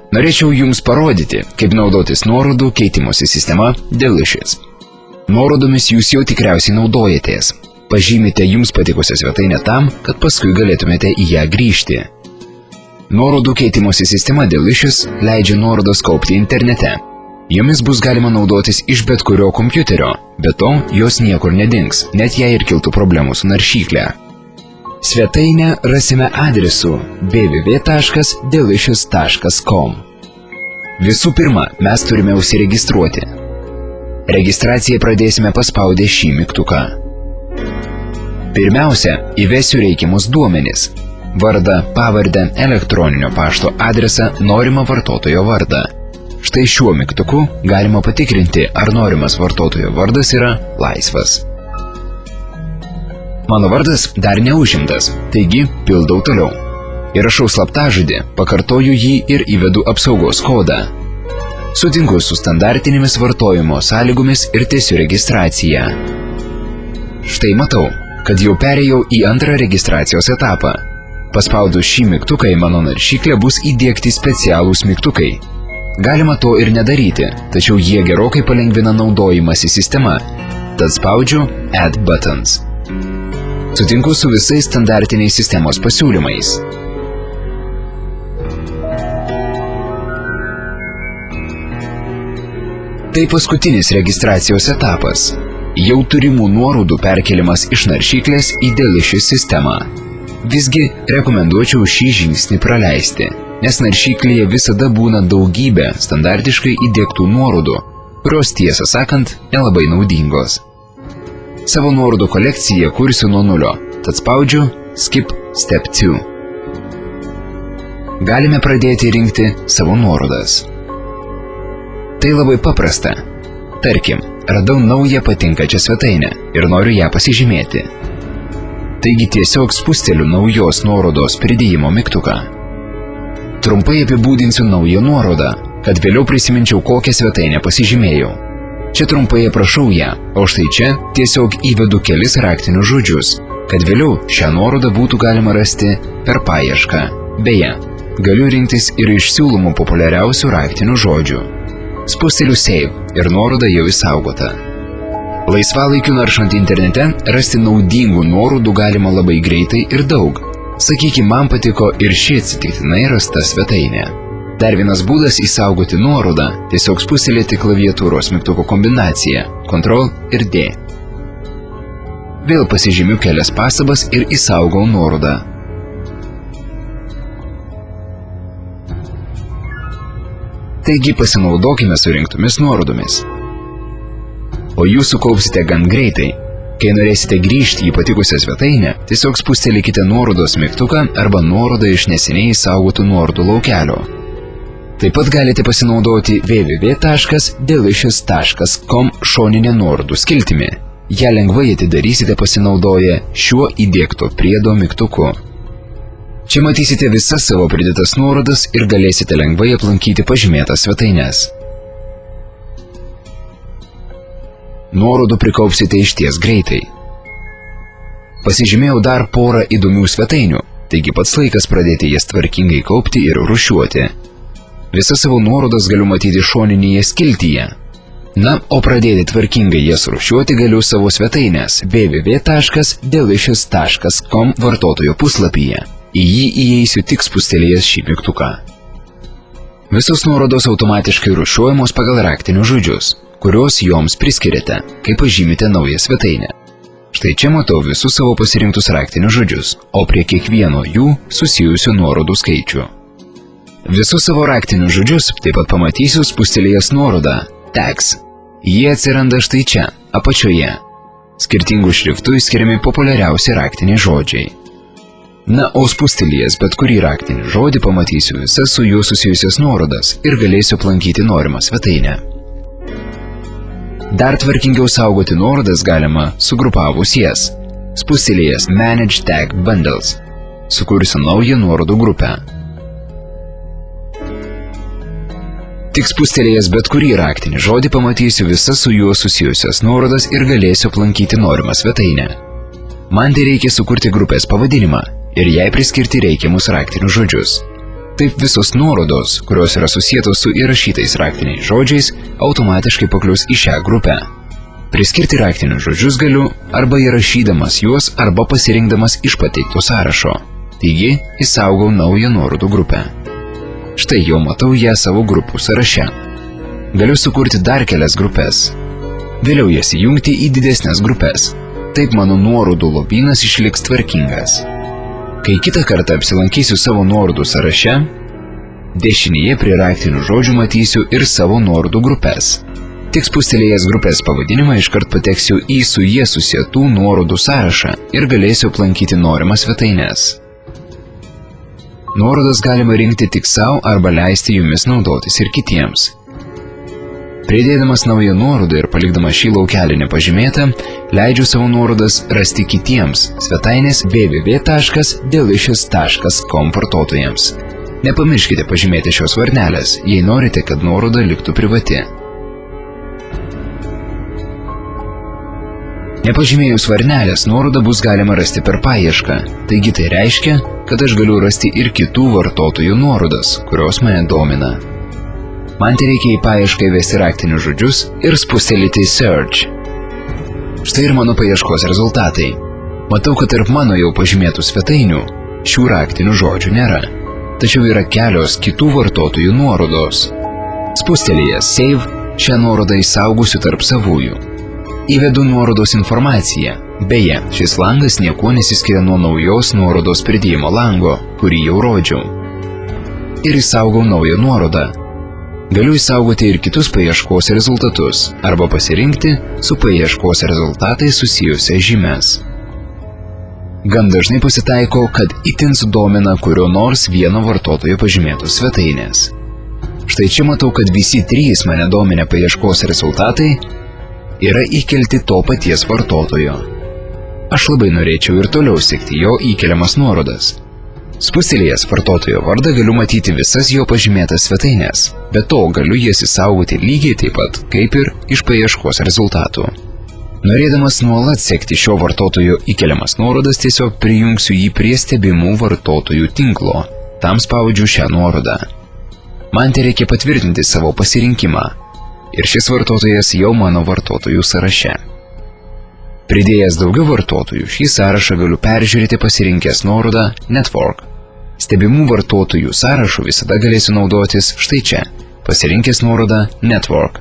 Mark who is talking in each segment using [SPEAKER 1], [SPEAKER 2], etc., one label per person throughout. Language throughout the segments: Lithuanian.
[SPEAKER 1] Norėčiau Jums parodyti, kaip naudotis nuorodų keitimosi sistema Delicious. Nuorodomis Jūs jau tikriausiai naudojatės. Pažymite Jums patikusią svetainę tam, kad paskui galėtumėte į ją grįžti. Nuorodų keitimosi sistema Delicious leidžia nuorodas kaupti internete. Jomis bus galima naudotis iš bet kurio kompiuterio, be to jos niekur nedings, net jei ir kiltų problemų su naršykle. Svetainę rasime adresu www.delicious.com. Visų pirma, mes turime užsiregistruoti. Registraciją pradėsime paspaudę šį mygtuką. Pirmiausia, įvesiu reikiamus duomenis: vardą, pavardę, elektroninio pašto adresą, norimą vartotojo vardą. Štai šiuo mygtuku galima patikrinti, ar norimas vartotojo vardas yra laisvas. Mano vardas dar neužimtas, taigi pildau toliau. Įrašau slaptažodį, pakartoju jį ir įvedu apsaugos kodą. Sutinku su standartinėmis vartojimo sąlygomis ir tęsiu registraciją. Štai matau, kad jau perėjau į antrą registracijos etapą. Paspaudus šį mygtuką į mano naršyklę bus įdiegti specialūs mygtukai. Galima to ir nedaryti, tačiau jie gerokai palengvina naudojimąsi sistema. Tad spaudžiu Add Buttons. Sutinku su visais standartiniais sistemos pasiūlymais. Tai paskutinis registracijos etapas. Jau turimų nuorodų perkeliamas iš naršyklės į Delicious sistemą. Visgi rekomenduočiau šį žingsnį praleisti, nes naršyklėje visada būna daugybė standartiškai įdiegtų nuorodų, kurios tiesą sakant nelabai naudingos. Savo nuorodų kolekciją kursiu nuo nulio, tad spaudžiu Skip Step 2. Galime pradėti rinkti savo nuorodas. Tai labai paprasta. Tarkim, radau naują patinkančią svetainę ir noriu ją pasižymėti. Taigi tiesiog spusteliu naujos nuorodos pridėjimo mygtuką. Trumpai apibūdinsiu naują nuorodą, kad vėliau prisiminčiau, kokią svetainę pasižymėjau. Čia trumpai aprašau ją, o štai čia tiesiog įvedu kelis raktinius žodžius, kad vėliau šią nuorodą būtų galima rasti per paiešką. Beje, galiu rinktis ir iš siūlomų populiariausių raktinių žodžių. Spusteliu Save ir nuoroda jau išsaugota. Laisvalaikiu naršant internete rasti naudingų nuorodų galima labai greitai ir daug. Sakykime, man patiko ir ši atsitiktinai rasta svetainė. Dar vienas būdas įsaugoti nuorodą – tiesiog spustelėti klaviatūros mygtuko kombinaciją Ctrl ir D. Vėl pasižymiu kelias pastabas ir įsaugau nuorodą. Taigi pasinaudokime surinktomis nuorodomis. O jūs sukaupsite gan greitai. Kai norėsite grįžti į patikusią svetainę, tiesiog spustelėkite nuorodos mygtuką arba nuorodą iš neseniai įsaugotų nuorodų laukelio. Taip pat galite pasinaudoti www.delicious.com šoninę nuorodų skiltimi. Ja lengvai atidarysite pasinaudoję šiuo įdiegto priedo mygtuku. Čia matysite visas savo pridėtas nuorodas ir galėsite lengvai aplankyti pažymėtas svetaines. Nuorodų prikaupsite išties greitai. Pasižymėjau dar porą įdomių svetainių, taigi pats laikas pradėti jas tvarkingai kaupti ir rūšiuoti. Visas savo nuorodas galiu matyti šoninėje skiltyje. Na, o pradėti tvarkingai jas rūšiuoti galiu savo svetainės www.delicious.com vartotojo puslapyje. Į jį įeisiu tik spustelėjęs šį mygtuką. Visos nuorodos automatiškai rūšiuojamos pagal raktinius žodžius, kuriuos joms priskiriate, kai pažymite naują svetainę. Štai čia matau visus savo pasirinktus raktinius žodžius, o prie kiekvieno jų susijusių nuorodų skaičių. Visus savo raktinius žodžius taip pat pamatysiu spustelėjęs nuorodą Tags. Jie atsiranda štai čia, apačioje. Skirtingų šriftų išskiriami populiariausi raktiniai žodžiai. Na, o spustelėjęs bet kurį raktinį žodį pamatysiu visas su juo susijusias nuorodas ir galėsiu aplankyti norimą svetainę. Dar tvarkingiau saugoti nuorodas galima sugrupavus jas. Spustelėjęs Manage Tag Bundles. Sukursiu naują nuorodų grupę. Tik spustelėjęs bet kurį raktinį žodį pamatysiu visas su juo susijusias nuorodas ir galėsiu aplankyti norimą svetainę. Man tai reikia sukurti grupės pavadinimą ir jai priskirti reikiamus raktinius žodžius. Taip visos nuorodos, kurios yra susietos su įrašytais raktiniais žodžiais, automatiškai paklius į šią grupę. Priskirti raktinius žodžius galiu arba įrašydamas juos, arba pasirinkdamas iš pateikto sąrašo. Taigi, įsaugau naują nuorodų grupę. Štai jau matau ją savo grupų sąraše. Galiu sukurti dar kelias grupės. Vėliau jas įjungti į didesnės grupės. Taip mano nuorodų lobynas išliks tvarkingas. Kai kitą kartą apsilankysiu savo nuorodų sąraše, dešinėje prie raktinių žodžių matysiu ir savo nuorodų grupės. Tik spustelėjęs grupės pavadinimą iškart pateksiu į su jie susietų nuorodų sąrašą ir galėsiu aplankyti norimas svetaines. Nuorodas galima rinkti tik savo arba leisti jomis naudotis ir kitiems. Pridėdamas naują nuorodą ir palikdamas šį laukelį nepažymėtą, leidžiu savo nuorodas rasti kitiems svetainės www.delicious.com vartotojams. Nepamirškite pažymėti šios varnelės, jei norite, kad nuoroda liktų privati. Nepažymėjus varnelės, nuorodą bus galima rasti per paiešką, taigi tai reiškia, kad aš galiu rasti ir kitų vartotojų nuorodas, kurios mane domina. Man tereikia į paiešką įvesti raktinius žodžius ir spustelėti Search. Štai ir mano paieškos rezultatai. Matau, kad tarp mano jau pažymėtų svetainių šių raktinių žodžių nėra, tačiau yra kelios kitų vartotojų nuorodos. Spustelėjęs Save, šią nuorodą įsaugusiu tarp savųjų. Įvedu nuorodos informaciją. Beje, šis langas niekuo nesiskiria nuo naujos nuorodos pridėjimo lango, kurį jau rodžiau. Ir įsaugau naują nuorodą. Galiu įsaugoti ir kitus paieškos rezultatus arba pasirinkti su paieškos rezultatais susijusias žymes. Gan dažnai pasitaiko, kad itin sudomina kurio nors vieno vartotojo pažymėtos svetainės. Štai čia matau, kad visi trys mane dominę paieškos rezultatai yra įkelti to paties vartotojo. Aš labai norėčiau ir toliau sekti jo įkeliamas nuorodas. Spustelėjęs vartotojo vardą galiu matyti visas jo pažymėtas svetainės, bet to galiu jas įsaugoti lygiai taip pat, kaip ir iš paieškos rezultatų. Norėdamas nuolat sekti šio vartotojo įkeliamas nuorodas, tiesiog prijungsiu jį prie stebimų vartotojų tinklo. Tam spaudžiu šią nuorodą. Man tereikia patvirtinti savo pasirinkimą. Ir šis vartotojas jau mano vartotojų sąraše. Pridėjęs daugiau vartotojų, šį sąrašą galiu peržiūrėti pasirinkęs nuorodą Network. Stebimų vartotojų sąrašų visada galėsiu naudotis štai čia, pasirinkęs nuorodą Network,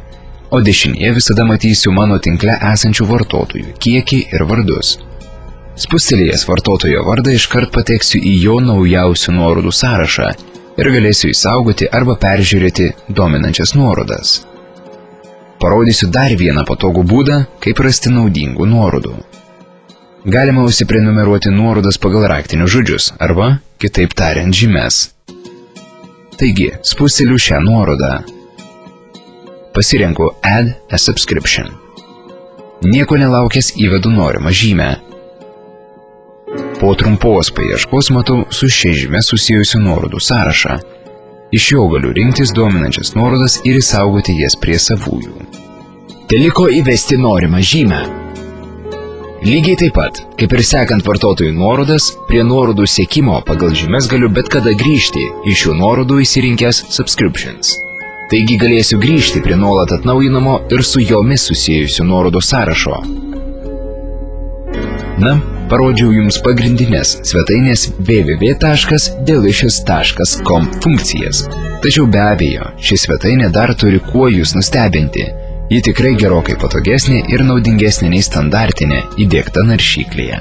[SPEAKER 1] o dešinėje visada matysiu mano tinkle esančių vartotojų kiekį ir vardus. Spustelėjęs vartotojo vardą iškart pateksiu į jo naujausių nuorodų sąrašą ir galėsiu įsaugoti arba peržiūrėti dominančias nuorodas. Parodysiu dar vieną patogų būdą, kaip rasti naudingų nuorodų. Galima užsiprenumeruoti nuorodas pagal raktinius žodžius arba, kitaip tariant, žymes. Taigi, spusteliu šią nuorodą. Pasirenku Add a Subscription. Nieko nelaukęs įvedu norimą žymę. Po trumpos paieškos matau su šia žyme susijusių nuorodų sąrašą. Iš jo galiu rinktis dominančias nuorodas ir įsaugoti jas prie savųjų. Teliko įvesti norimą žymę. Lygiai taip pat, kaip ir sekant vartotojų nuorodas, prie nuorodų sekimo pagal žymes galiu bet kada grįžti iš šių nuorodų įsirinkęs Subscriptions. Taigi galėsiu grįžti prie nuolat atnaujinamo ir su jomis susijusių nuorodų sąrašo. Na, parodžiau jums pagrindinės svetainės www.delicious.com funkcijas. Tačiau be abejo, ši svetainė dar turi kuo jūs nustebinti. Ji tikrai gerokai patogesnė ir naudingesnė nei standartinė įdiegta naršyklėje.